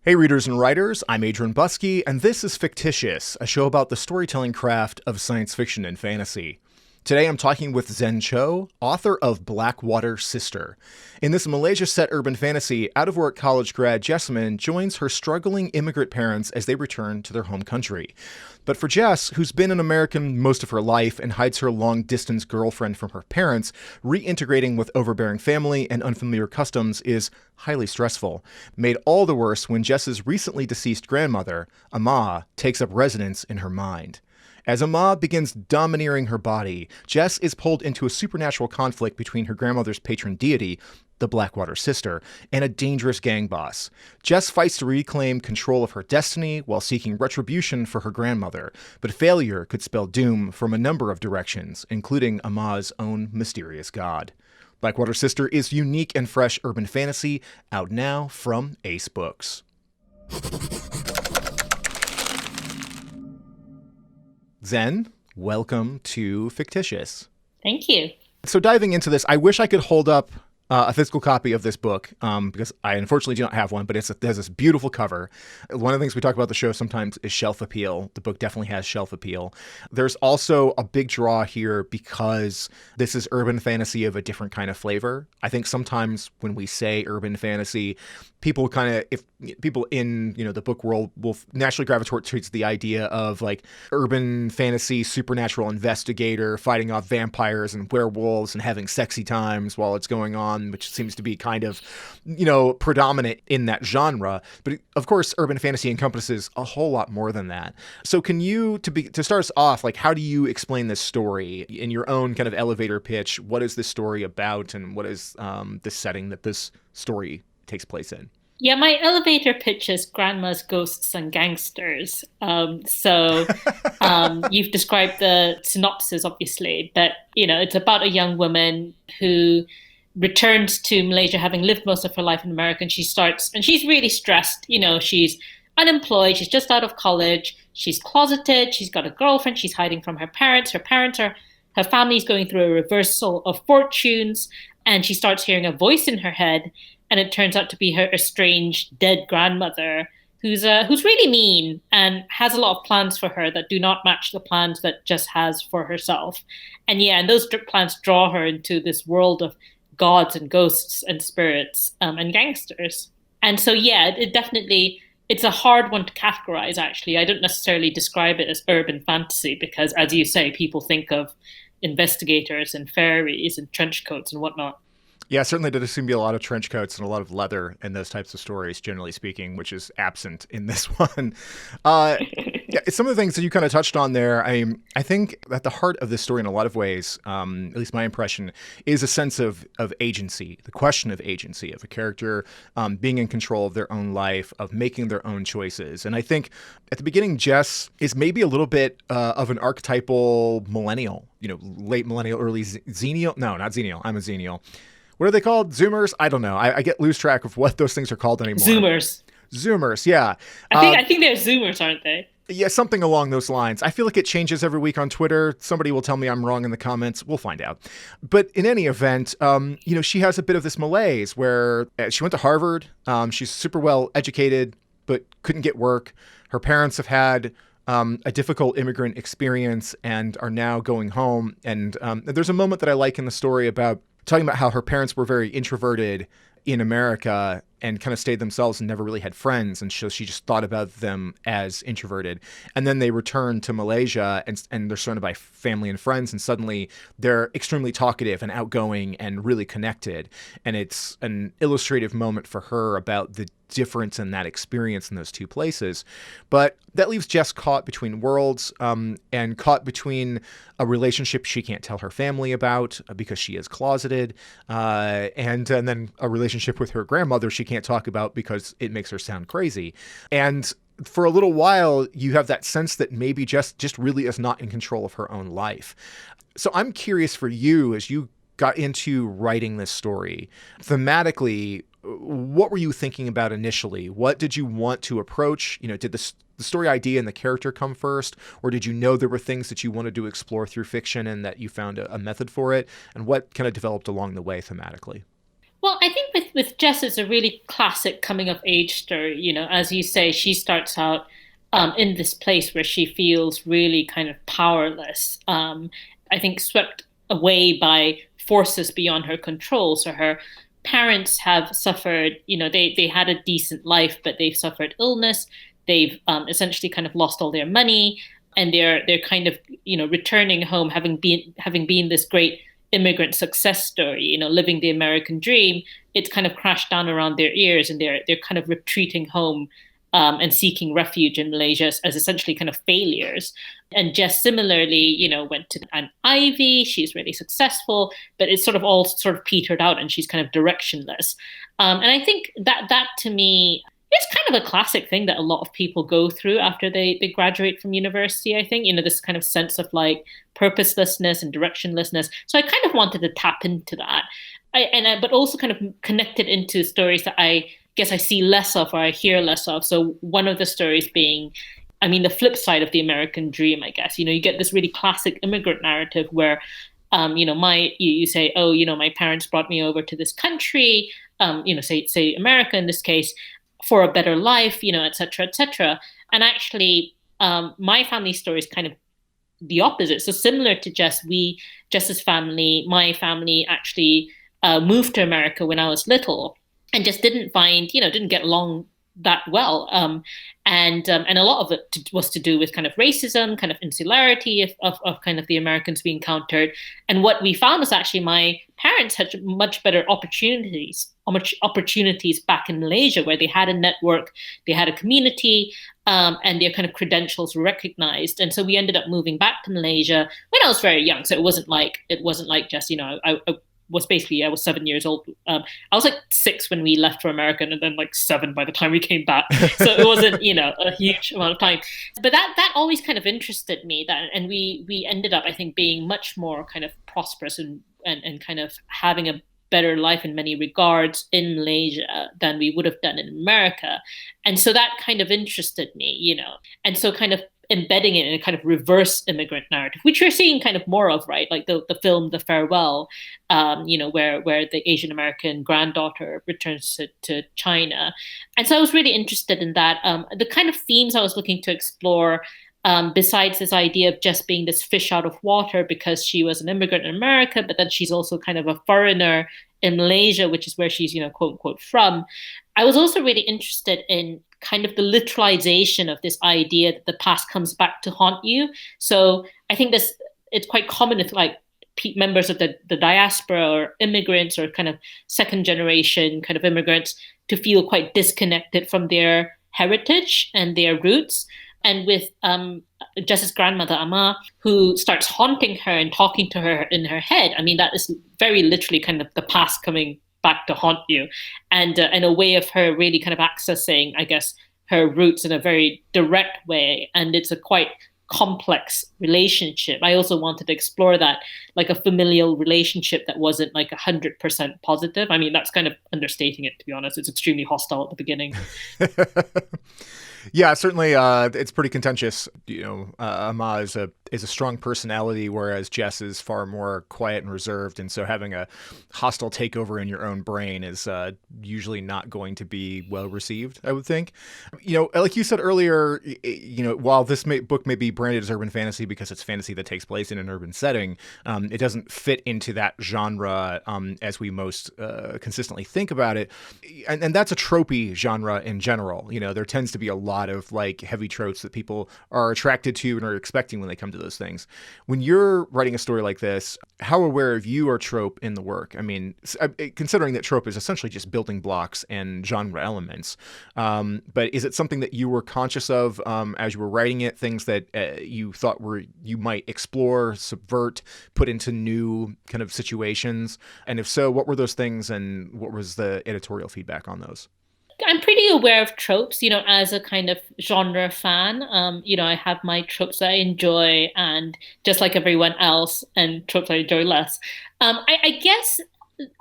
Hey readers and writers, I'm Adrian Buskey, and this is Fictitious, a show about the storytelling craft of science fiction and fantasy. Today I'm talking with Zen Cho, author of Blackwater Sister. In this Malaysia-set urban fantasy, out-of-work college grad Jessamine joins her struggling immigrant parents as they return to their home country. But for Jess, who's been an American most of her life and hides her long-distance girlfriend from her parents, reintegrating with overbearing family and unfamiliar customs is highly stressful. Made all the worse when Jess's recently deceased grandmother, Amma, takes up residence in her mind. As Amma begins domineering her body, Jess is pulled into a supernatural conflict between her grandmother's patron deity, the Blackwater Sister, and a dangerous gang boss. Jess fights to reclaim control of her destiny while seeking retribution for her grandmother, but failure could spell doom from a number of directions, including Amma's own mysterious god. Blackwater Sister is unique and fresh urban fantasy, out now from Ace Books. Zen, welcome to Fictitious. Thank you. So diving into this, I wish I could hold up a physical copy of this book because I unfortunately do not have one, but it has this beautiful cover. One of the things we talk about the show sometimes is shelf appeal. The book definitely has shelf appeal. There's also a big draw here because this is urban fantasy of a different kind of flavor. I think sometimes when we say urban fantasy, people if people in, the book world will naturally gravitate towards the idea of like urban fantasy, supernatural investigator fighting off vampires and werewolves and having sexy times while it's going on, which seems to be kind of, predominant in that genre. But of course, urban fantasy encompasses a whole lot more than that. So can you, to start us off, like how do you explain this story in your own kind of elevator pitch? What is this story about, and what is the setting that this story takes place in? Yeah, my elevator pitch is grandma's ghosts and gangsters. You've described the synopsis, obviously, but, it's about a young woman who returns to Malaysia, having lived most of her life in America, and she's really stressed. She's unemployed, she's just out of college, she's closeted, she's got a girlfriend, she's hiding from her parents. Her family's going through a reversal of fortunes, and she starts hearing a voice in her head, and it turns out to be her estranged dead grandmother, who's really mean and has a lot of plans for her that do not match the plans that Jess has for herself. And those plans draw her into this world of gods and ghosts and spirits and gangsters. And so, it's a hard one to categorize, actually. I don't necessarily describe it as urban fantasy because, as you say, people think of investigators and fairies and trench coats and whatnot. Yeah, certainly there seem to be a lot of trench coats and a lot of leather in those types of stories, generally speaking, which is absent in this one. Some of the things that you kind of touched on there, I think at the heart of this story in a lot of ways, at least my impression, is a sense of agency, the question of agency, of a character being in control of their own life, of making their own choices. And I think at the beginning, Jess is maybe a little bit of an archetypal millennial, late millennial, early Xennial. No, not Xennial. I'm a Xennial. What are they called? Zoomers? I don't know. I get lose track of what those things are called anymore. Zoomers, yeah. I think they're Zoomers, aren't they? Yeah, something along those lines. I feel like it changes every week on Twitter. Somebody will tell me I'm wrong in the comments. We'll find out. But in any event, she has a bit of this malaise where she went to Harvard. She's super well educated, but couldn't get work. Her parents have had a difficult immigrant experience and are now going home. And there's a moment that I like in the story about talking about how her parents were very introverted in America and kind of stayed themselves and never really had friends. And so she just thought about them as introverted. And then they return to Malaysia and they're surrounded by family and friends. And suddenly they're extremely talkative and outgoing and really connected. And it's an illustrative moment for her about the difference in that experience in those two places. But that leaves Jess caught between worlds and caught between a relationship she can't tell her family about because she is closeted, and then a relationship with her grandmother she can't talk about because it makes her sound crazy. And for a little while, you have that sense that maybe Jess just really is not in control of her own life. So I'm curious for you, as you got into writing this story, thematically, what were you thinking about initially? What did you want to approach? Did the story idea and the character come first? Or did you know there were things that you wanted to explore through fiction and that you found a method for it? And what kind of developed along the way thematically? Well, I think with Jess, it's a really classic coming of age story. You know, as you say, she starts out in this place where she feels really kind of powerless. I think swept away by forces beyond her control. So her parents have suffered. You know, they had a decent life, but they've suffered illness. They've essentially kind of lost all their money, and they're kind of returning home, having been this great immigrant success story, living the American dream. It's kind of crashed down around their ears, and they're kind of retreating home and seeking refuge in Malaysia as essentially kind of failures. And Jess similarly, went to an Ivy. She's really successful, but it's sort of all sort of petered out, and she's kind of directionless. And I think that to me, it's kind of a classic thing that a lot of people go through after they graduate from university. I think, this kind of sense of like purposelessness and directionlessness. So I kind of wanted to tap into that. But also kind of connect it into stories that I guess I see less of or I hear less of. So one of the stories being, I mean, the flip side of the American dream, I guess. You get this really classic immigrant narrative where, you say, oh, my parents brought me over to this country, say America in this case, for a better life, et cetera, et cetera. And actually, my family story is kind of the opposite. So similar to Jess's family, my family actually moved to America when I was little, and just didn't get along that well. And a lot of it was to do with kind of racism, kind of insularity of kind of the Americans we encountered. And what we found was actually my parents had much better opportunities back in Malaysia, where they had a network, they had a community, and their kind of credentials were recognized. And so we ended up moving back to Malaysia when I was very young. So it wasn't like just, I was 7 years old. I was like 6 when we left for America, and then like 7 by the time we came back. So it wasn't, a huge amount of time. But that always kind of interested me. And we ended up, I think, being much more kind of prosperous and kind of having a better life in many regards in Malaysia than we would have done in America. And so that kind of interested me, And so kind of embedding it in a kind of reverse immigrant narrative, which we're seeing kind of more of, right? Like the film The Farewell, where the Asian American granddaughter returns to China. And so I was really interested in that. The kind of themes I was looking to explore, besides this idea of just being this fish out of water because she was an immigrant in America, but then she's also kind of a foreigner in Malaysia, which is where she's, quote unquote, from. I was also really interested in kind of the literalization of this idea that the past comes back to haunt you. So I think it's quite common with like members of the diaspora or immigrants or kind of second generation kind of immigrants to feel quite disconnected from their heritage and their roots. And with Jess's grandmother, Amma, who starts haunting her and talking to her in her head, I mean, that is very literally kind of the past coming back to haunt you, and a way of her really kind of accessing, I guess, her roots in a very direct way. And it's a quite complex relationship. I also wanted to explore that, like a familial relationship that wasn't like 100% positive. I mean, that's kind of understating it, to be honest. It's extremely hostile at the beginning. Yeah, certainly. It's pretty contentious. Amma is a strong personality, whereas Jess is far more quiet and reserved. And so having a hostile takeover in your own brain is usually not going to be well received, I would think. Like you said earlier, while this book may be branded as urban fantasy because it's fantasy that takes place in an urban setting, it doesn't fit into that genre as we most consistently think about it. And that's a tropey genre in general. There tends to be a lot of like heavy tropes that people are attracted to and are expecting when they come to those things. When you're writing a story like this, how aware of you are trope in the work? I mean, considering that trope is essentially just building blocks and genre elements, but is it something that you were conscious of as you were writing it, things that you thought you might explore, subvert, put into new kind of situations? And if so, what were those things, and what was the editorial feedback on those? I'm pretty aware of tropes, as a kind of genre fan. I have my tropes that I enjoy, and just like everyone else, and tropes I enjoy less. I guess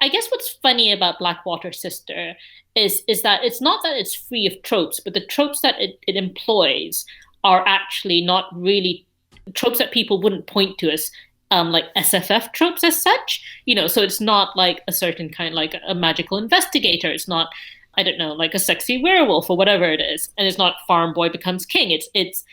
what's funny about Blackwater Sister is that it's not that it's free of tropes, but the tropes that it employs are actually not really tropes that people wouldn't point to as like SFF tropes as such, so it's not like a certain kind, like a magical investigator. It's not, I don't know, like a sexy werewolf or whatever it is. And it's not farm boy becomes king. It's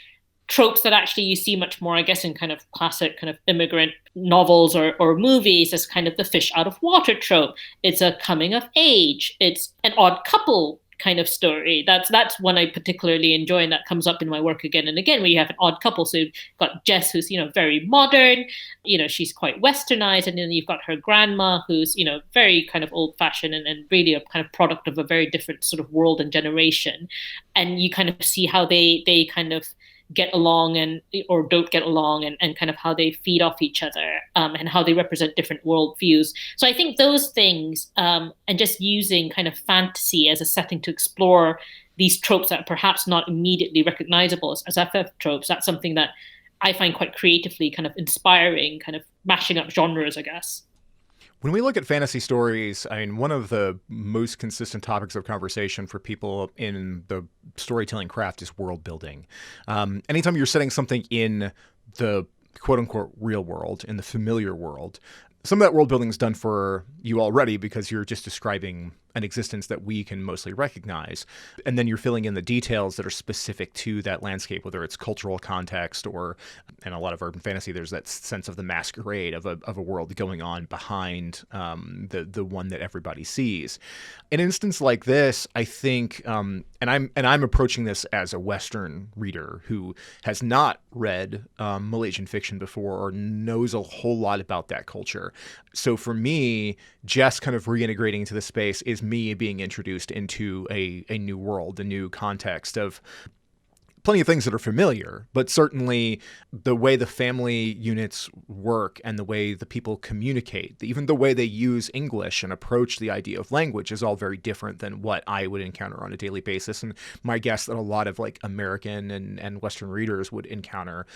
tropes that actually you see much more, I guess, in kind of classic kind of immigrant novels or movies, as kind of the fish out of water trope. It's a coming of age. It's an odd couple kind of story. That's one I particularly enjoy, and that comes up in my work again and again, where you have an odd couple. So you've got Jess, who's very modern, she's quite westernized, and then you've got her grandma, who's very kind of old fashioned and really a kind of product of a very different sort of world and generation. And you kind of see how they kind of get along or don't get along, and kind of how they feed off each other, and how they represent different worldviews. So I think those things, and just using kind of fantasy as a setting to explore these tropes that are perhaps not immediately recognizable as FF tropes, that's something that I find quite creatively kind of inspiring, kind of mashing up genres, I guess. When we look at fantasy stories, I mean, one of the most consistent topics of conversation for people in the storytelling craft is world building. Anytime you're setting something in the quote unquote real world, in the familiar world, some of that world building is done for you already because you're just describing an existence that we can mostly recognize. And then you're filling in the details that are specific to that landscape, whether it's cultural context or, in a lot of urban fantasy, there's that sense of the masquerade of a world going on behind the one that everybody sees. An instance like this, I think, and I'm approaching this as a Western reader who has not read Malaysian fiction before or knows a whole lot about that culture. So for me, Jess kind of reintegrating into the space is me being introduced into a new world, a new context of plenty of things that are familiar, but certainly the way the family units work and the way the people communicate, even the way they use English and approach the idea of language is all very different than what I would encounter on a daily basis. And my guess that a lot of like American and Western readers would encounter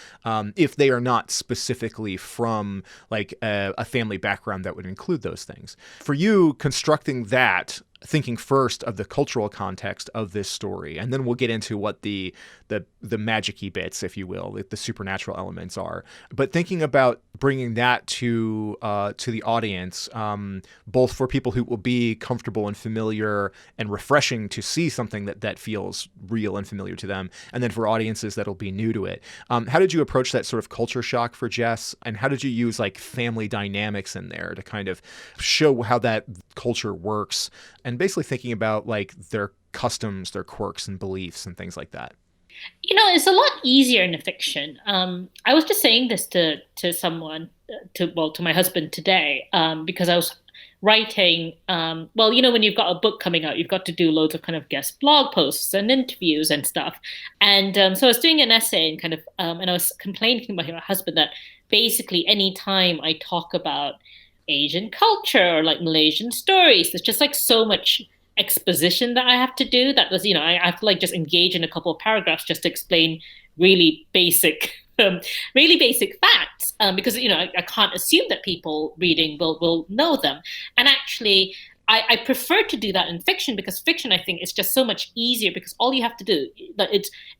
if they are not specifically from like a family background that would include those things. For you, constructing that, thinking first of the cultural context of this story, and then we'll get into what the magic-y bits, if you will, the supernatural elements are. But thinking about bringing that to the audience, both for people who will be comfortable and familiar and refreshing to see something that feels real and familiar to them, and then for audiences that'll be new to it. How did you approach that sort of culture shock for Jess, and how did you use like family dynamics in there to kind of show how that culture works, and basically thinking about like their customs, their quirks and beliefs and things like that? It's a lot easier in the fiction. I was just saying this to someone, to my husband today, because I was writing. When you've got a book coming out, you've got to do loads of kind of guest blog posts and interviews and stuff. And so I was doing an essay and and I was complaining about my husband that basically any time I talk about Asian culture or like Malaysian stories, there's just like so much exposition that I have to do that was, I have to like just engage in a couple of paragraphs just to explain really basic facts, because I can't assume that people reading will know them. And actually, I prefer to do that in fiction, because fiction, I think, is just so much easier, because all you have to do,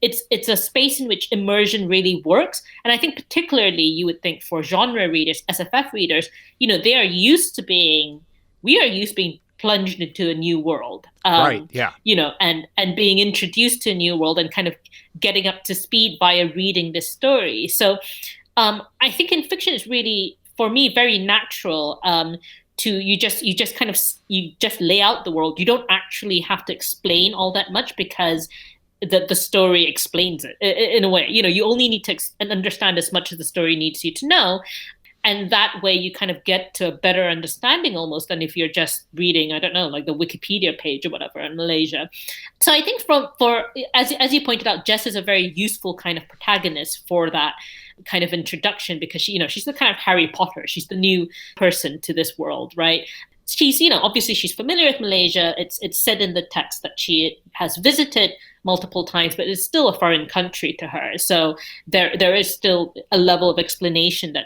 it's a space in which immersion really works. And I think particularly you would think for genre readers, SFF readers, we are used to being plunged into a new world, right? Yeah. And being introduced to a new world and kind of getting up to speed via reading this story. So I think in fiction it's really, for me, very natural you just lay out the world. You don't actually have to explain all that much, because the story explains it in a way. You only need to understand as much as the story needs you to know. And that way you kind of get to a better understanding almost than if you're just reading, I don't know, like the Wikipedia page or whatever in Malaysia. So I think as you pointed out, Jess is a very useful kind of protagonist for that kind of introduction, because she's the kind of Harry Potter. She's the new person to this world, right? She's, obviously she's familiar with Malaysia. It's said in the text that she has visited multiple times, but it's still a foreign country to her. So there is still a level of explanation that,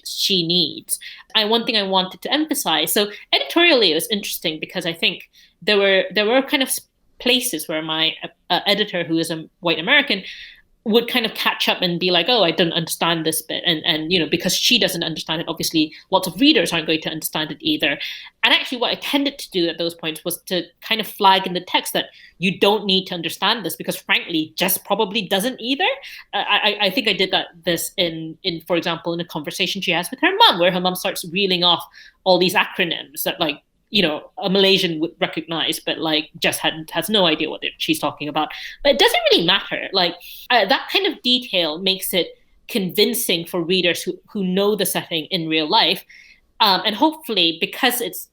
she needs. And one thing I wanted to emphasize, so editorially it was interesting, because I think there were kind of places where my editor, who is a white American, would kind of catch up and be like, oh, I don't understand this bit. And because she doesn't understand it, obviously lots of readers aren't going to understand it either. And actually what I tended to do at those points was to kind of flag in the text that you don't need to understand this because frankly, Jess probably doesn't either. I think I did this in, for example, in a conversation she has with her mum, where her mum starts reeling off all these acronyms that like, a Malaysian would recognize, but like just has no idea what she's talking about. But it doesn't really matter. Like that kind of detail makes it convincing for readers who know the setting in real life, and hopefully because it's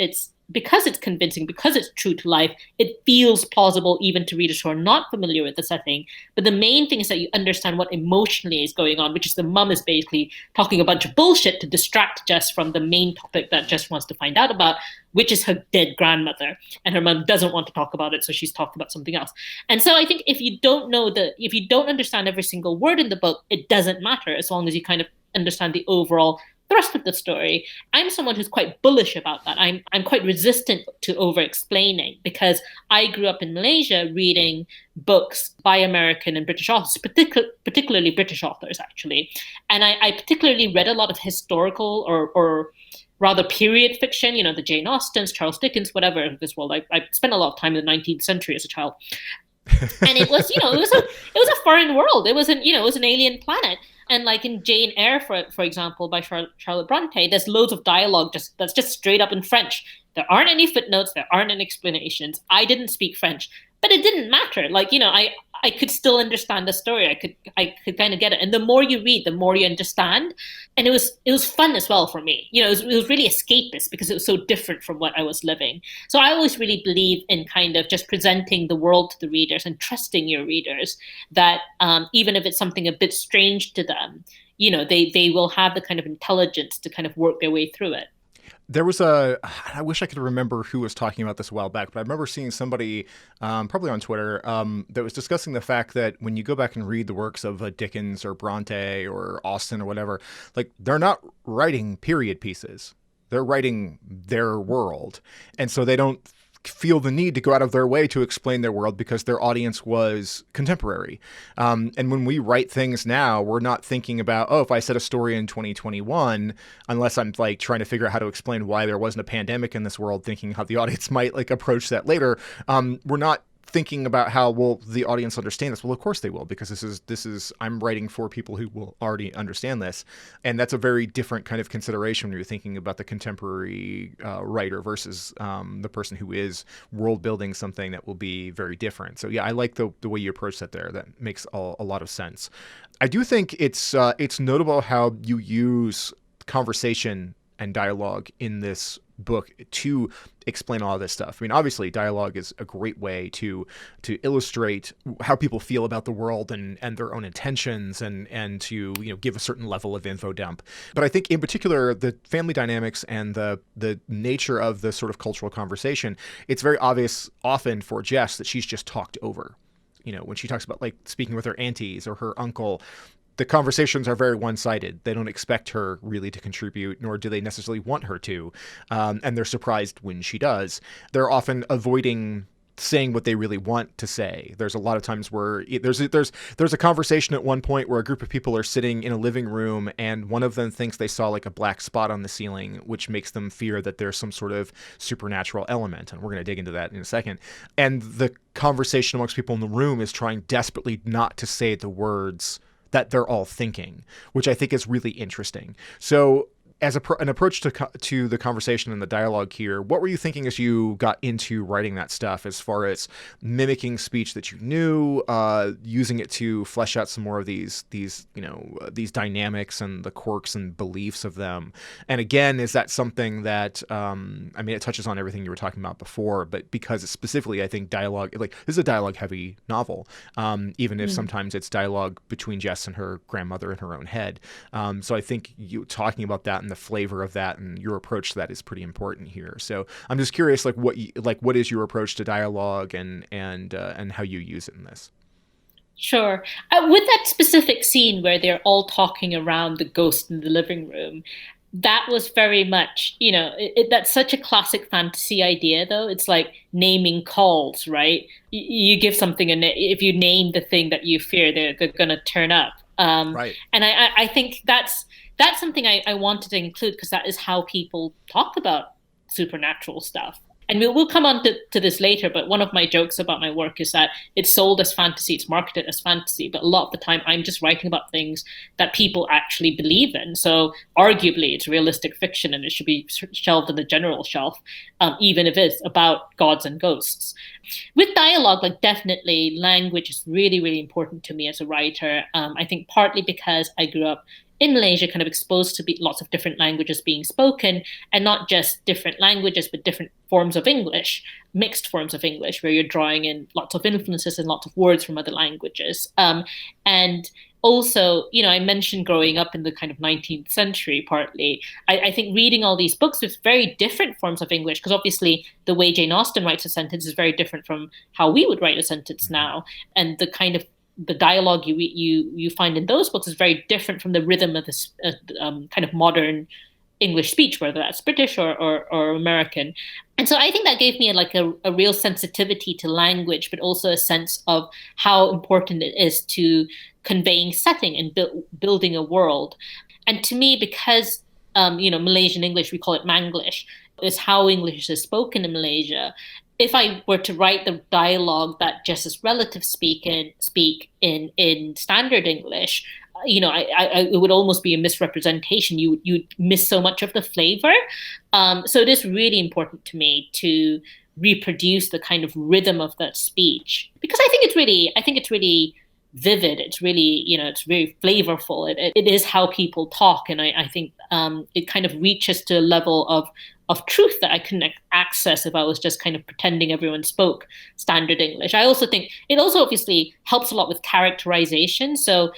convincing, because it's true to life, it feels plausible even to readers who are not familiar with the setting. But the main thing is that you understand what emotionally is going on, which is the mum is basically talking a bunch of bullshit to distract Jess from the main topic that Jess wants to find out about, which is her dead grandmother. And her mum doesn't want to talk about it, so she's talking about something else. And so I think if you don't understand every single word in the book, it doesn't matter as long as you kind of understand the overall thrust of the story. I'm someone who's quite bullish about that. I'm quite resistant to over-explaining because I grew up in Malaysia reading books by American and British authors, particularly British authors, actually. And I particularly read a lot of historical or rather period fiction, the Jane Austens, Charles Dickens, whatever of this world. I spent a lot of time in the 19th century as a child. And it was, it was a foreign world. It was an alien planet. And like in Jane Eyre, for example, by Charlotte Bronte, there's loads of dialogue that's just straight up in French. There aren't any footnotes. There aren't any explanations. I didn't speak French, but it didn't matter. Like, I could still understand the story. I could kind of get it. And the more you read, the more you understand. And it was fun as well for me. It was really escapist because it was so different from what I was living. So I always really believe in kind of just presenting the world to the readers and trusting your readers that even if it's something a bit strange to them, they will have the kind of intelligence to kind of work their way through it. There was I wish I could remember who was talking about this a while back, but I remember seeing somebody, probably on Twitter, that was discussing the fact that when you go back and read the works of Dickens or Bronte or Austen or whatever, like they're not writing period pieces. They're writing their world. And so they don't feel the need to go out of their way to explain their world because their audience was contemporary. And when we write things now, we're not thinking about, if I said a story in 2021, unless I'm like trying to figure out how to explain why there wasn't a pandemic in this world, thinking how the audience might like approach that later. We're not thinking about how will the audience understand this. Well, of course they will, because this is I'm writing for people who will already understand this, and that's a very different kind of consideration when you're thinking about the contemporary writer versus the person who is world building something that will be very different. So yeah, I like the way you approach that there. That makes a lot of sense. I do think it's notable how you use conversation and dialogue in this book to explain all of this stuff. I mean, obviously dialogue is a great way to illustrate how people feel about the world and their own intentions and to, give a certain level of info dump. But I think in particular, the family dynamics and the nature of the sort of cultural conversation, it's very obvious often for Jess that she's just talked over. When she talks about like speaking with her aunties or her uncle, the conversations are very one-sided. They don't expect her really to contribute, nor do they necessarily want her to. And they're surprised when she does. They're often avoiding saying what they really want to say. There's a lot of times where there's a conversation at one point where a group of people are sitting in a living room and one of them thinks they saw like a black spot on the ceiling, which makes them fear that there's some sort of supernatural element. And we're going to dig into that in a second. And the conversation amongst people in the room is trying desperately not to say the words that they're all thinking, which I think is really interesting. So as an approach to the conversation and the dialogue here, what were you thinking as you got into writing that stuff, as far as mimicking speech that you knew, using it to flesh out some more of these dynamics and the quirks and beliefs of them? And again, is that something that, it touches on everything you were talking about before, but because it's specifically, I think dialogue, like this is a dialogue heavy novel, even if sometimes it's dialogue between Jess and her grandmother in her own head. So I think you talking about that and the flavor of that and your approach to that is pretty important here. So I'm just curious, what is your approach to dialogue and how you use it in this? Sure. With that specific scene where they're all talking around the ghost in the living room, that was very much, that's such a classic fantasy idea, though. It's like naming calls, right? You give something a name. If you name the thing that you fear, they're going to turn up. Right. And I think that's something I wanted to include because that is how people talk about supernatural stuff. And we'll come on to this later, but one of my jokes about my work is that it's sold as fantasy, it's marketed as fantasy, but a lot of the time I'm just writing about things that people actually believe in. So arguably it's realistic fiction and it should be shelved in the general shelf, even if it's about gods and ghosts. With dialogue, like definitely language is really, really important to me as a writer. I think partly because I grew up in Malaysia, kind of exposed to lots of different languages being spoken, and not just different languages, but different forms of English, mixed forms of English, where you're drawing in lots of influences and lots of words from other languages. And also, I mentioned growing up in the kind of 19th century partly. I think reading all these books with very different forms of English, because obviously the way Jane Austen writes a sentence is very different from how we would write a sentence now. And the dialogue you find in those books is very different from the rhythm of this kind of modern English speech, whether that's British or American. And so I think that gave me a real sensitivity to language, but also a sense of how important it is to conveying setting and building a world. And to me, because Malaysian English, we call it Manglish, is how English is spoken in Malaysia. If I were to write the dialogue that just as relatives speak in standard English, it would almost be a misrepresentation. You'd miss so much of the flavor. So it is really important to me to reproduce the kind of rhythm of that speech, because I think it's really vivid. It's really, it's very flavorful. It is how people talk, and I think it kind of reaches to a level of truth that I couldn't access if I was just kind of pretending everyone spoke standard English. I also think it also obviously helps a lot with characterization. So,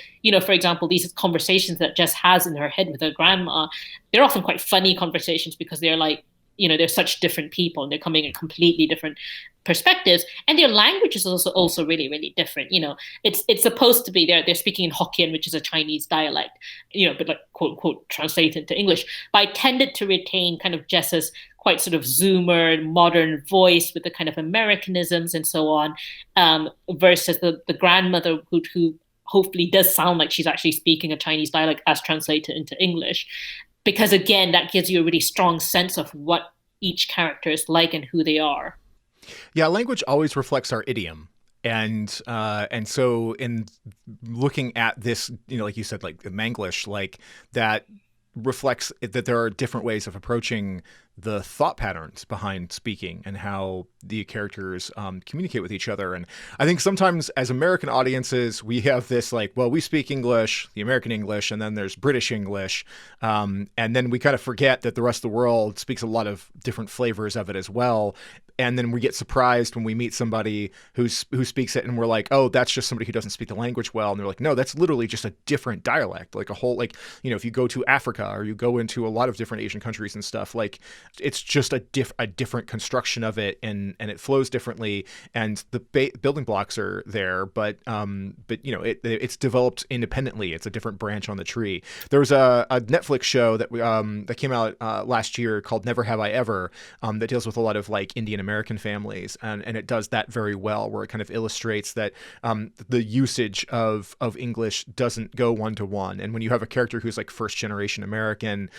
for example, these conversations that Jess has in her head with her grandma, they're often quite funny conversations because they're like, they're such different people and they're coming at completely different perspectives, and their language is also really, really different. It's supposed to be they're speaking in Hokkien, which is a Chinese dialect, but like quote unquote translated into English. But I tended to retain kind of Jess's quite sort of Zoomer modern voice with the kind of Americanisms and so on, versus the grandmother who hopefully does sound like she's actually speaking a Chinese dialect as translated into English. Because again, that gives you a really strong sense of what each character is like and who they are. Yeah, language always reflects our idiom. And so in looking at this, like you said, like the Manglish, like that reflects that there are different ways of approaching the thought patterns behind speaking and how the characters communicate with each other. And I think sometimes as American audiences, we have this like, well, we speak English, the American English, and then there's British English. And then we kind of forget that the rest of the world speaks a lot of different flavors of it as well. And then we get surprised when we meet somebody who speaks it and we're like, oh, that's just somebody who doesn't speak the language well. And they're like, no, that's literally just a different dialect, like a whole, like, if you go to Africa or you go into a lot of different Asian countries and stuff, like it's just a different construction of it, and it flows differently, and the building blocks are there, but it's developed independently. It's a different branch on the tree. There was a Netflix show that came out last year called Never Have I Ever, that deals with a lot of like Indian American families, and it does that very well, where it kind of illustrates that the usage of English doesn't go one-to-one. And when you have a character who's like first generation American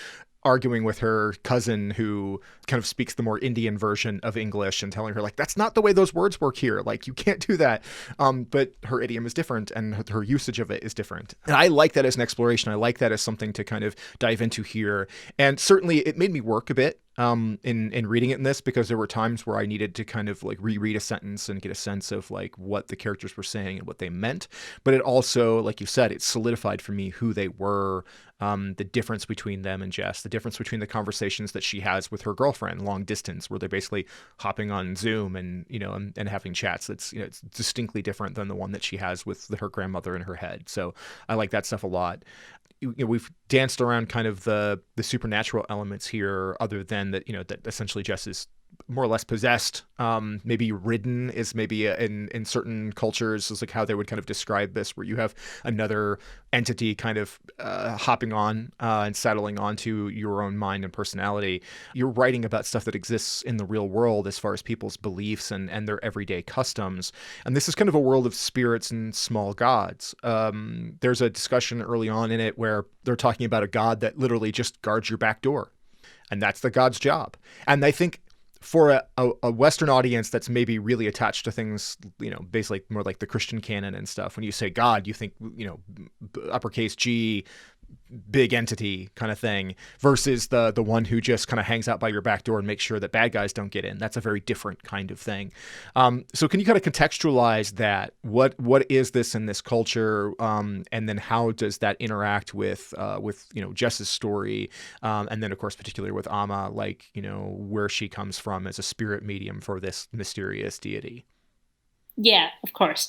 arguing with her cousin who kind of speaks the more Indian version of English and telling her like, that's not the way those words work here. Like, you can't do that. But her idiom is different and her usage of it is different. And I like that as an exploration. I like that as something to kind of dive into here. And certainly it made me work a bit in reading it in this, because there were times where I needed to kind of like reread a sentence and get a sense of like what the characters were saying and what they meant. But it also, like you said, it solidified for me who they were, the difference between them and Jess, the difference between the conversations that she has with her girlfriend long distance, where they're basically hopping on Zoom and having chats. That's it's distinctly different than the one that she has with her grandmother in her head. So I like that stuff a lot. We've danced around kind of the supernatural elements here, other than that, that essentially Jess is more or less possessed, maybe ridden is maybe in certain cultures is like how they would kind of describe this, where you have another entity kind of hopping on and settling onto your own mind and personality. You're writing about stuff that exists in the real world as far as people's beliefs and their everyday customs. And this is kind of a world of spirits and small gods. There's a discussion early on in it where they're talking about a god that literally just guards your back door. And that's the god's job. And I think for a Western audience that's maybe really attached to things, basically more like the Christian canon and stuff, when you say God, you think, uppercase G, big entity kind of thing, versus the one who just kind of hangs out by your back door and makes sure that bad guys don't get in. That's a very different kind of thing. So can you kind of contextualize that? What is this in this culture? And then how does that interact with Jess's story? And then of course, particularly with Amma, where she comes from as a spirit medium for this mysterious deity. Yeah, of course.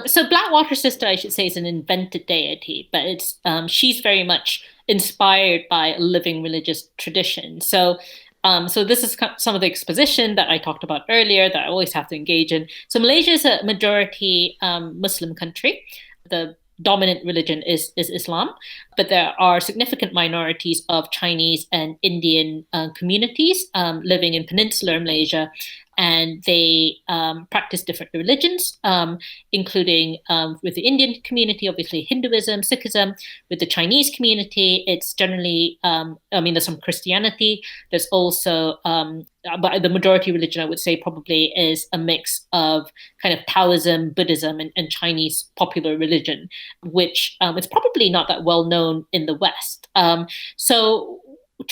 So Blackwater Sister, I should say, is an invented deity, but she's very much inspired by a living religious tradition. So this is some of the exposition that I talked about earlier that I always have to engage in. So Malaysia is a majority Muslim country. The dominant religion is Islam, but there are significant minorities of Chinese and Indian communities living in peninsular Malaysia, and they practice different religions, including with the Indian community, obviously Hinduism, Sikhism. With the Chinese community, it's generally, there's some Christianity. There's also, but the majority religion, I would say, probably is a mix of kind of Taoism, Buddhism, and Chinese popular religion, which is probably not that well known in the West. So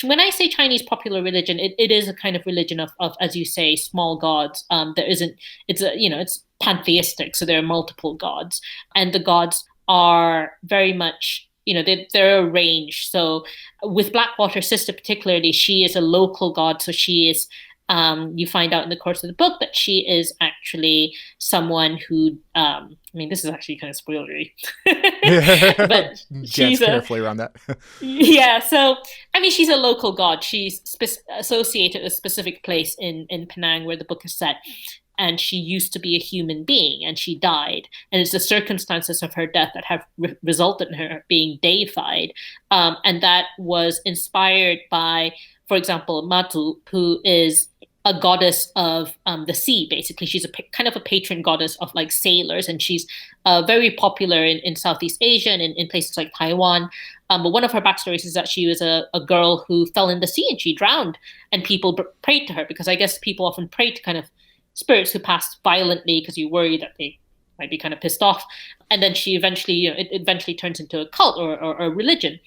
when I say Chinese popular religion, it is a kind of religion of, as you say, small gods. It's pantheistic, so there are multiple gods, and the gods are very much, they're arranged. So with Blackwater Sister particularly, she is a local god, so she is. You find out in the course of the book that she is actually someone who, this is actually kind of spoilery, but she's carefully around that. Yeah, so she's a local god. She's associated with a specific place in Penang where the book is set, and she used to be a human being, and she died, and it's the circumstances of her death that have resulted in her being deified, and that was inspired by, for example, Matu, who is a goddess of the sea. Basically, she's kind of a patron goddess of like sailors, and she's very popular in Southeast Asia and in places like Taiwan. But one of her backstories is that she was a girl who fell in the sea and she drowned, and people prayed to her, because I guess people often pray to kind of spirits who passed violently because you worry that they might be kind of pissed off. And then she eventually, it eventually turns into a cult or a religion.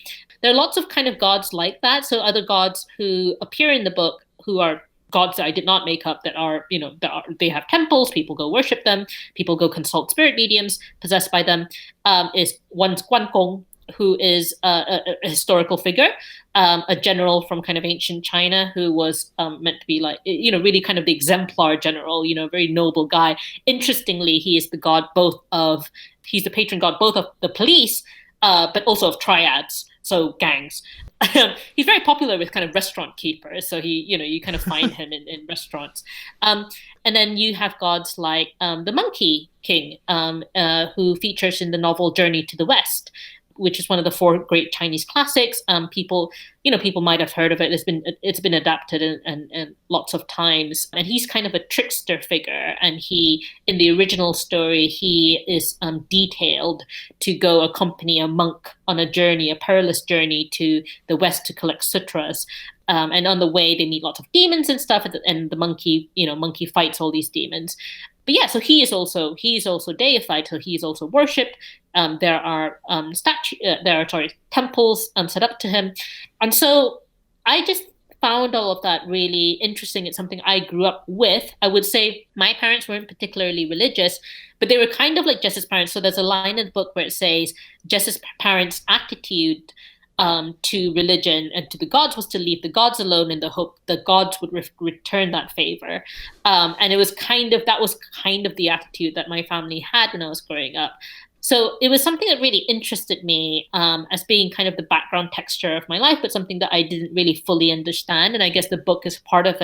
There are lots of kind of gods like that. So other gods who appear in the book, who are gods that I did not make up, they have temples, people go worship them, people go consult spirit mediums possessed by them, is one's Guan Gong, who is a historical figure, a general from kind of ancient China who was meant to be like, really kind of the exemplar general, very noble guy. Interestingly, he is the god he's the patron god both of the police, but also of triads, so gangs. He's very popular with kind of restaurant keepers, so you kind of find him in restaurants. And then you have gods like the Monkey King, who features in the novel Journey to the West, which is one of the 4 great Chinese classics. People might have heard of it. It's been adapted and lots of times. And he's kind of a trickster figure. And in the original story, he is detailed to go accompany a monk on a perilous journey to the West to collect sutras. And on the way, they meet lots of demons and stuff. And the monkey fights all these demons. But yeah, so he's also deified, so he's also worshipped. There are temples set up to him, and so I just found all of that really interesting. It's something I grew up with. I would say my parents weren't particularly religious, but they were kind of like Jess's parents. So there's a line in the book where it says Jess's parents' attitude to religion and to the gods was to leave the gods alone in the hope the gods would return that favor. And that was kind of the attitude that my family had when I was growing up. So it was something that really interested me as being kind of the background texture of my life, but something that I didn't really fully understand. And I guess the book is part of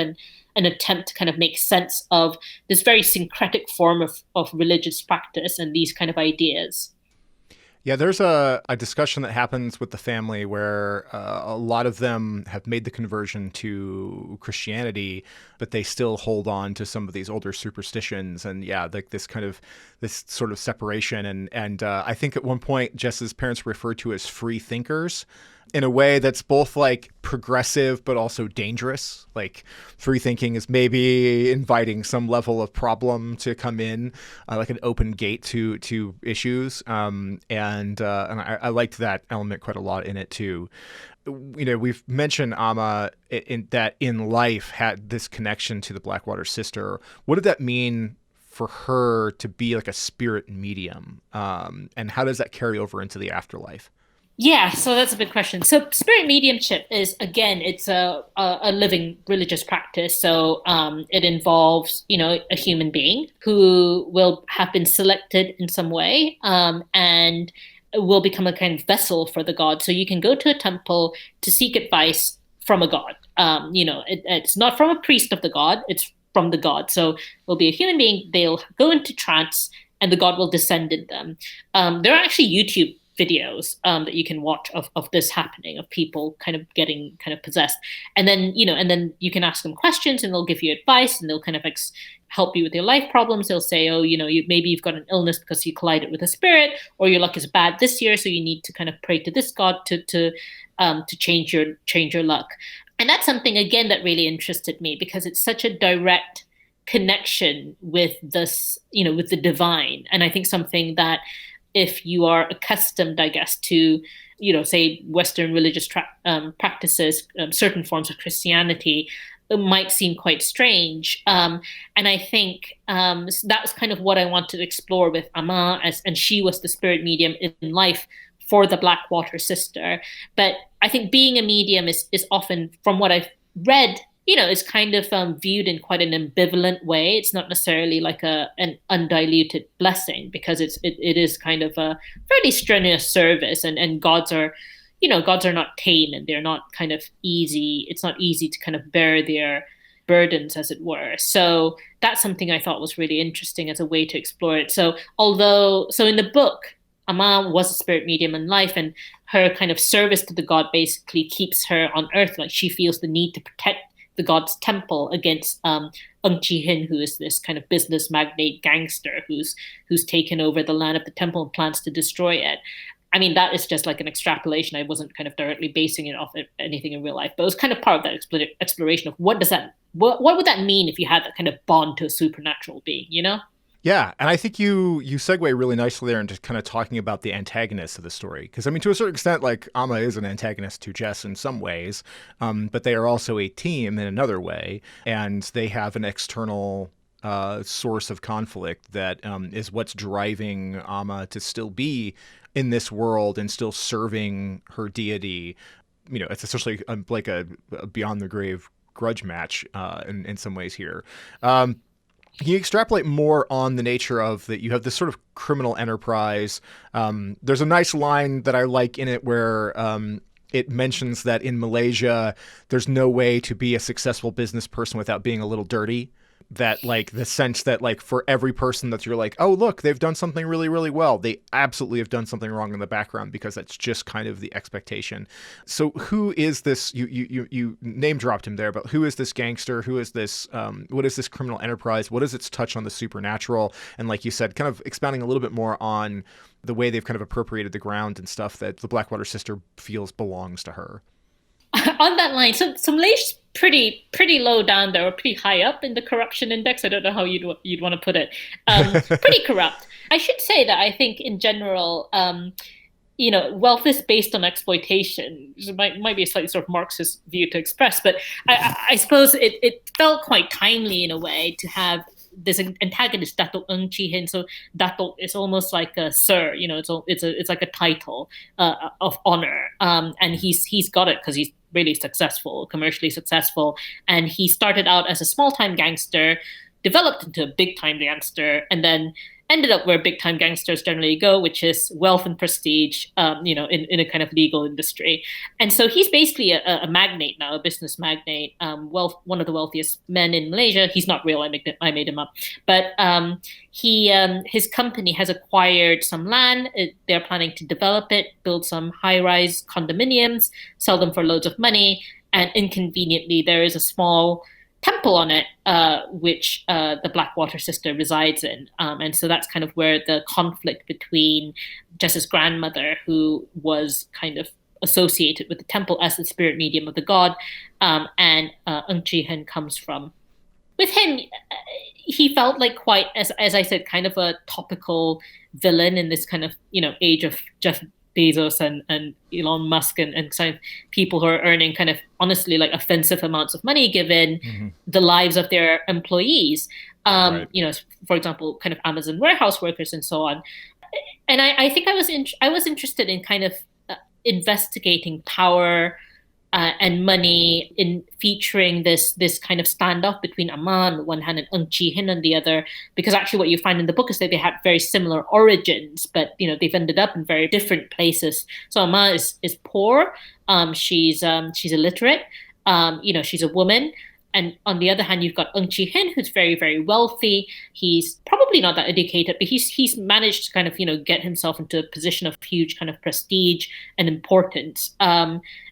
an attempt to kind of make sense of this very syncretic form of religious practice and these kind of ideas. Yeah, there's a discussion that happens with the family where a lot of them have made the conversion to Christianity, but they still hold on to some of these older superstitions. And yeah, like this sort of separation. And I think at one point, Jess's parents were referred to as free thinkers in a way that's both like progressive but also dangerous. Like free thinking is maybe inviting some level of problem to come in, like an open gate to issues. And I liked that element quite a lot in it too. You know, we've mentioned Amma in life had this connection to the Blackwater sister. What did that mean for her to be like a spirit medium? And how does that carry over into the afterlife? Yeah, so that's a good question. So spirit mediumship is, again, it's a living religious practice. So it involves, a human being who will have been selected in some way, and will become a kind of vessel for the god. So you can go to a temple to seek advice from a god. It's not from a priest of the god, it's from the god. So it'll be a human being, they'll go into trance, and the god will descend in them. There are actually YouTube videos that you can watch of this happening, of people kind of getting kind of possessed, and then you can ask them questions and they'll give you advice, and they'll kind of help you with your life problems. They'll say, oh, maybe you've got an illness because you collided with a spirit, or your luck is bad this year, so you need to kind of pray to this god to change your luck. And that's something, again, that really interested me, because it's such a direct connection with this, with the divine. And I think something that, if you are accustomed, I guess, to, say Western religious practices, certain forms of Christianity, it might seem quite strange. And I think that was kind of what I wanted to explore with Amma, and she was the spirit medium in life for the Blackwater sister. But I think being a medium is often, from what I've read, is kind of viewed in quite an ambivalent way. It's not necessarily like an undiluted blessing, because it is kind of a fairly strenuous service, and gods are not tame, and they're not kind of easy. It's not easy to kind of bear their burdens, as it were. So that's something I thought was really interesting as a way to explore it. So in the book, Amma was a spirit medium in life, and her kind of service to the god basically keeps her on earth. Like, she feels the need to protect the god's temple against Ung Chi-hin, who is this kind of business magnate gangster who's taken over the land of the temple and plans to destroy it. I mean, that is just like an extrapolation. I wasn't kind of directly basing it off of anything in real life, but it was kind of part of that exploration of what would that mean if you had that kind of bond to a supernatural being, Yeah, and I think you segue really nicely there into kind of talking about the antagonists of the story. Because, I mean, to a certain extent, like, Amma is an antagonist to Jess in some ways, but they are also a team in another way, and they have an external source of conflict that is what's driving Amma to still be in this world and still serving her deity. It's essentially like a beyond the grave grudge match in some ways here. Can you extrapolate more on the nature of that? You have this sort of criminal enterprise. There's a nice line that I like in it where it mentions that in Malaysia, there's no way to be a successful business person without being a little dirty. That, like, the sense that, like, for every person that you're like, oh, look, they've done something really, really well, they absolutely have done something wrong in the background, because that's just kind of the expectation. So who is this? You name dropped him there, but who is this gangster? Who is this? What is this criminal enterprise? What is its touch on the supernatural? And like you said, kind of expounding a little bit more on the way they've kind of appropriated the ground and stuff that the Blackwater sister feels belongs to her. On that line, so Malaysia's pretty low down there, or pretty high up in the corruption index. I don't know how you'd want to put it. Pretty corrupt. I should say that I think in general, wealth is based on exploitation. It might be a slightly sort of Marxist view to express, but I suppose it felt quite timely in a way to have this antagonist, Datuk Ung Chi-hin. So Datuk is almost like a sir, it's like a title of honor, and he's got it because he's really successful, commercially successful, and he started out as a small-time gangster, developed into a big-time gangster, and then ended up where big time gangsters generally go, which is wealth and prestige, in a kind of legal industry. And so he's basically a magnate now, a business magnate, one of the wealthiest men in Malaysia. He's not real. I made him up. But his company has acquired some land. They're planning to develop it, build some high-rise condominiums, sell them for loads of money. And inconveniently, there is a small temple on it, which the Blackwater sister resides in. And so that's kind of where the conflict between Jess's grandmother, who was kind of associated with the temple as the spirit medium of the god, and Ng Chi Hen comes from. With him, he felt like quite, as I said, kind of a topical villain in this kind of, age of Jeff Bezos and Elon Musk and kind of people who are earning kind of honestly like offensive amounts of money given the lives of their employees. Right. For example, kind of Amazon warehouse workers and so on. And I think I was interested in kind of investigating power and money in featuring this kind of standoff between Amma on the one hand and Ng Chi Hen on the other, because actually what you find in the book is that they had very similar origins, but they've ended up in very different places. So Amma is poor, she's illiterate, she's a woman. And on the other hand, you've got Ng Chi Hen, who's very, very wealthy. He's probably not that educated, but he's managed to kind of, get himself into a position of huge kind of prestige and importance.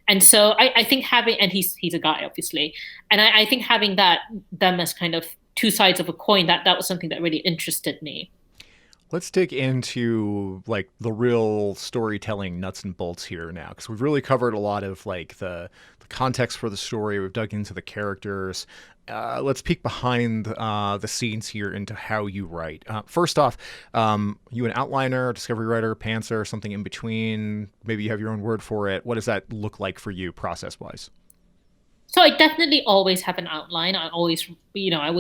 And so I think and he's a guy, obviously. And I think having them as kind of two sides of a coin, that was something that really interested me. Let's dig into like the real storytelling nuts and bolts here now, because we've really covered a lot of like the context for the story. We've dug into the characters. Let's peek behind the scenes here into how you write. First off, you an outliner, discovery writer, pantser, something in between? Maybe you have your own word for it. What does that look like for you process-wise? So I definitely always have an outline. I always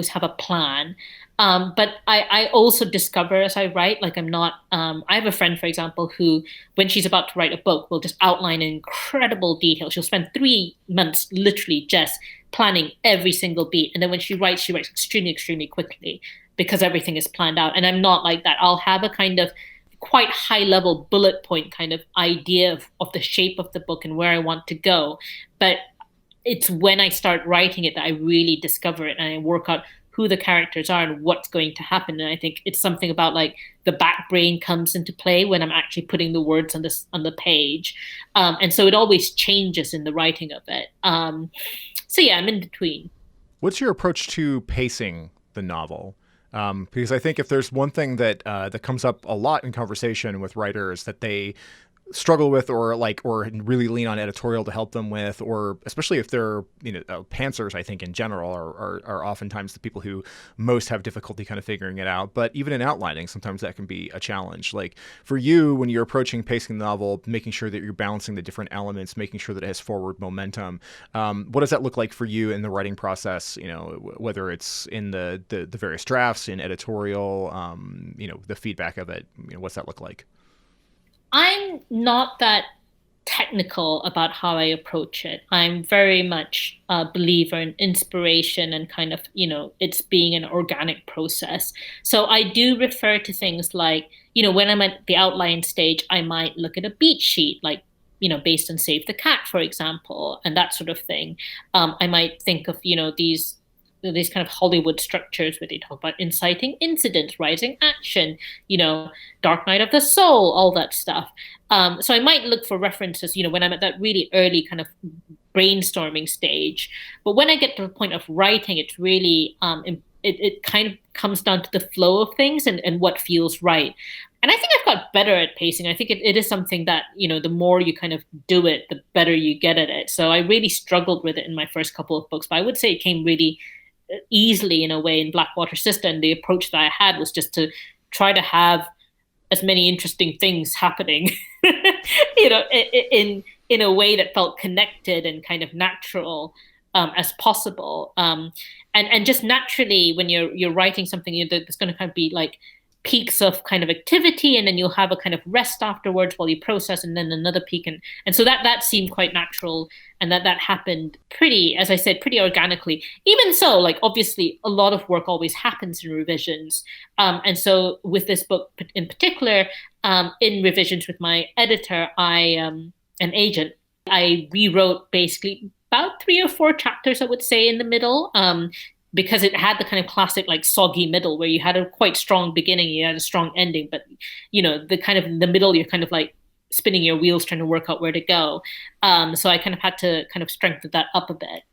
have a plan. But I also discover as I write, like I'm not, I have a friend, for example, who, when she's about to write a book, will just outline in incredible detail. She'll spend 3 months literally just planning every single beat. And then when she writes extremely, extremely quickly because everything is planned out. And I'm not like that. I'll have a kind of quite high level bullet point kind of idea of the shape of the book and where I want to go. But it's when I start writing it that I really discover it and I work out who the characters are and what's going to happen. And I think it's something about like the back brain comes into play when I'm actually putting the words on the page. And so it always changes in the writing of it. So yeah, I'm in between. What's your approach to pacing the novel? Because I think if there's one thing that comes up a lot in conversation with writers that they struggle with or really lean on editorial to help them with, or especially if they're pantsers, I think in general are oftentimes the people who most have difficulty kind of figuring it out. But even in outlining, sometimes that can be a challenge. Like for you, when you're approaching pacing the novel, making sure that you're balancing the different elements, making sure that it has forward momentum, what does that look like for you in the writing process? Whether it's in the various drafts, in editorial, the feedback of it, what's that look like? I'm not that technical about how I approach it. I'm very much a believer in inspiration and kind of, it's being an organic process. So I do refer to things like, when I'm at the outline stage, I might look at a beat sheet, like, based on Save the Cat, for example, and that sort of thing. I might think of, these kind of Hollywood structures where they talk about inciting incidents, rising action, Dark Night of the Soul, all that stuff. So I might look for references, when I'm at that really early kind of brainstorming stage. But when I get to the point of writing, it's really, it kind of comes down to the flow of things and what feels right. And I think I've got better at pacing. I think it is something that, the more you kind of do it, the better you get at it. So I really struggled with it in my first couple of books, but I would say it came really easily in a way in Blackwater Sister, and the approach that I had was just to try to have as many interesting things happening in a way that felt connected and kind of natural as possible, and just naturally when you're writing something, there's going to kind of be like peaks of kind of activity, and then you'll have a kind of rest afterwards while you process, and then another peak. And so that seemed quite natural, and that happened pretty, as I said, pretty organically. Even so, like, obviously a lot of work always happens in revisions. And so with this book in particular, in revisions with my editor, an agent, I rewrote basically about 3 or 4 chapters, I would say, in the middle. Because it had the kind of classic like soggy middle where you had a quite strong beginning, you had a strong ending, but the kind of in the middle, you're kind of like spinning your wheels trying to work out where to go. So I kind of had to kind of strengthen that up a bit.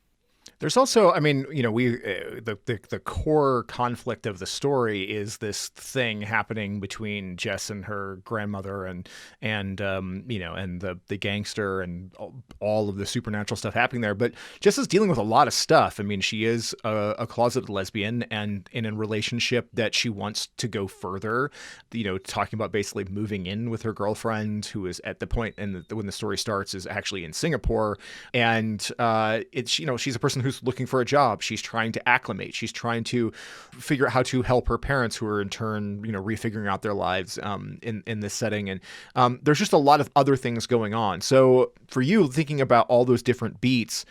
There's also, I mean, the core conflict of the story is this thing happening between Jess and her grandmother and the gangster and all of the supernatural stuff happening there. But Jess is dealing with a lot of stuff. I mean, she is a closeted lesbian and in a relationship that she wants to go further. Talking about basically moving in with her girlfriend, who is at the point when the story starts is actually in Singapore, and she's a person who's looking for a job. She's trying to acclimate. She's trying to figure out how to help her parents, who are in turn, refiguring out their lives in this setting. And there's just a lot of other things going on. So for you, thinking about all those different beats,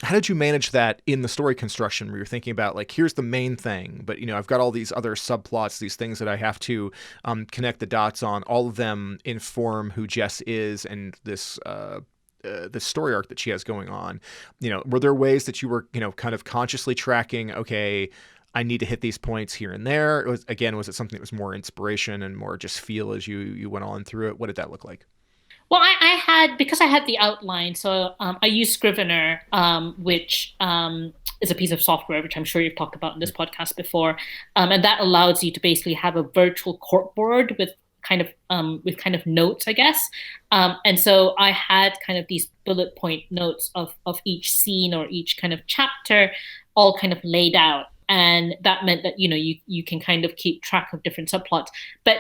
how did you manage that in the story construction where you're thinking about, like, here's the main thing, but, I've got all these other subplots, these things that I have to connect the dots on, all of them inform who Jess is and this story arc that she has going on. Were there ways that you were, kind of consciously tracking, okay, I need to hit these points here and there? Was it something that was more inspiration and more just feel as you went on through it? What did that look like? Well, because I had the outline, so I use Scrivener, which is a piece of software, which I'm sure you've talked about in this podcast before. And that allows you to basically have a virtual corkboard with kind of notes, I guess. And so I had kind of these bullet point notes of each scene or each kind of chapter all kind of laid out. And that meant that, you can kind of keep track of different subplots. But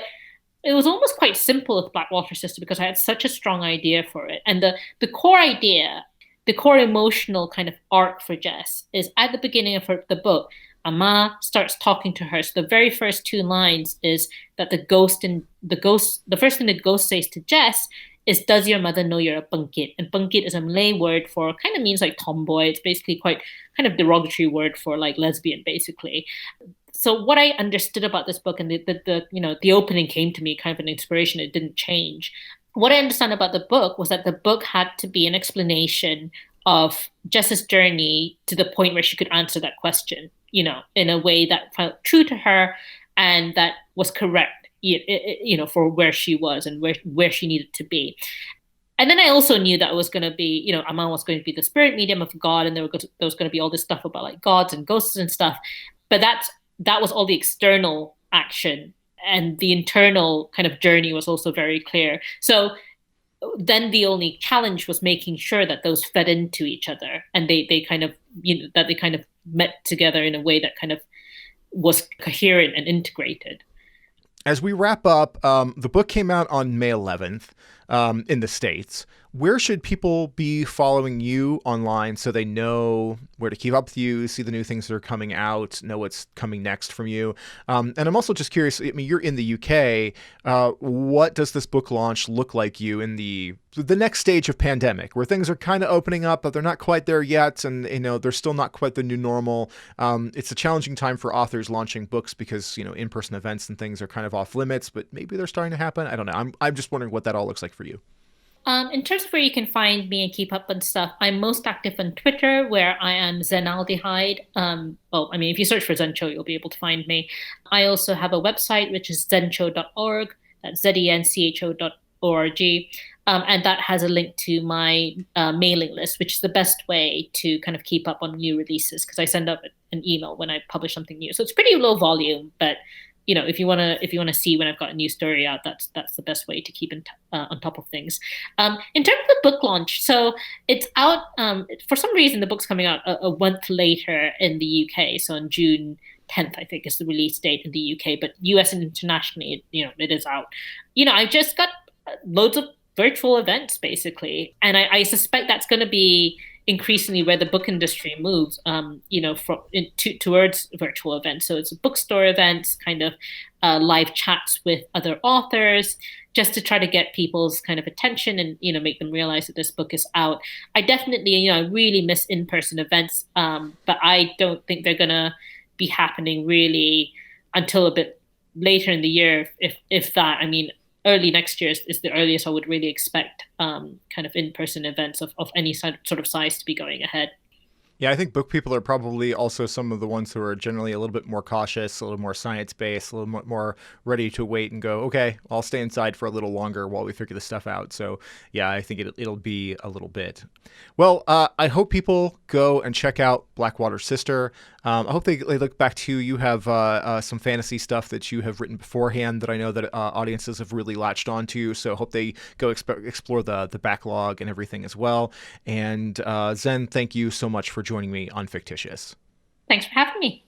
it was almost quite simple with Blackwater Sister because I had such a strong idea for it. And the core idea, the core emotional kind of arc for Jess is at the beginning of the book, Ama starts talking to her. So the very first 2 lines is that the first thing the ghost says to Jess is, "Does your mother know you're a bangkit?" And bangkit is a Malay word for, kind of means like tomboy. It's basically quite kind of derogatory word for like lesbian, basically. So what I understood about this book, and the opening came to me kind of an inspiration. It didn't change. What I understand about the book was that the book had to be an explanation of Jess's journey to the point where she could answer that question, in a way that felt true to her and that was correct, for where she was and where she needed to be. And then I also knew that it was going to be, Aman was going to be the spirit medium of God, and there was going to be all this stuff about like gods and ghosts and stuff. But that was all the external action, and the internal kind of journey was also very clear. So then the only challenge was making sure that those fed into each other, and they kind of, that they kind of met together in a way that kind of was coherent and integrated. As we wrap up, the book came out on May 11th in the States. Where should people be following you online so they know where to keep up with you, see the new things that are coming out, know what's coming next from you? And I'm also just curious, I mean, you're in the UK. What does this book launch look like you in the next stage of pandemic, where things are kind of opening up, but they're not quite there yet, and they're still not quite the new normal? It's a challenging time for authors launching books because in-person events and things are kind of off limits, but maybe they're starting to happen. I don't know. I'm just wondering what that all looks like for you. In terms of where you can find me and keep up on stuff, I'm most active on Twitter, where I am Zenaldehyde. If you search for Zen Cho, you'll be able to find me. I also have a website, which is zencho.org. That's zencho.org. And that has a link to my mailing list, which is the best way to kind of keep up on new releases, because I send out an email when I publish something new. So it's pretty low volume, but if you want to see when I've got a new story out, that's the best way to keep on top of things. In terms of the book launch, so it's out. For some reason, the book's coming out a month later in the UK. So on June 10th, I think, is the release date in the UK. But US and internationally, it is out. I just got loads of virtual events, basically, and I suspect that's going to be increasingly where the book industry moves, towards virtual events. So it's bookstore events, kind of live chats with other authors, just to try to get people's kind of attention and make them realize that this book is out. I definitely really miss in-person events, but I don't think they're gonna be happening really until a bit later in the year, if that. I mean, early next year is the earliest I would really expect kind of in-person events of any sort of size to be going ahead. Yeah, I think book people are probably also some of the ones who are generally a little bit more cautious, a little more science-based, a little more ready to wait and go, okay, I'll stay inside for a little longer while we figure this stuff out. So yeah, I think it'll be a little bit. Well, I hope people go and check out Blackwater Sister. I hope they look back to you. You have some fantasy stuff that you have written beforehand that I know that audiences have really latched onto. So I hope they go explore the backlog and everything as well. And Zen, thank you so much for joining me on Fictitious. Thanks for having me.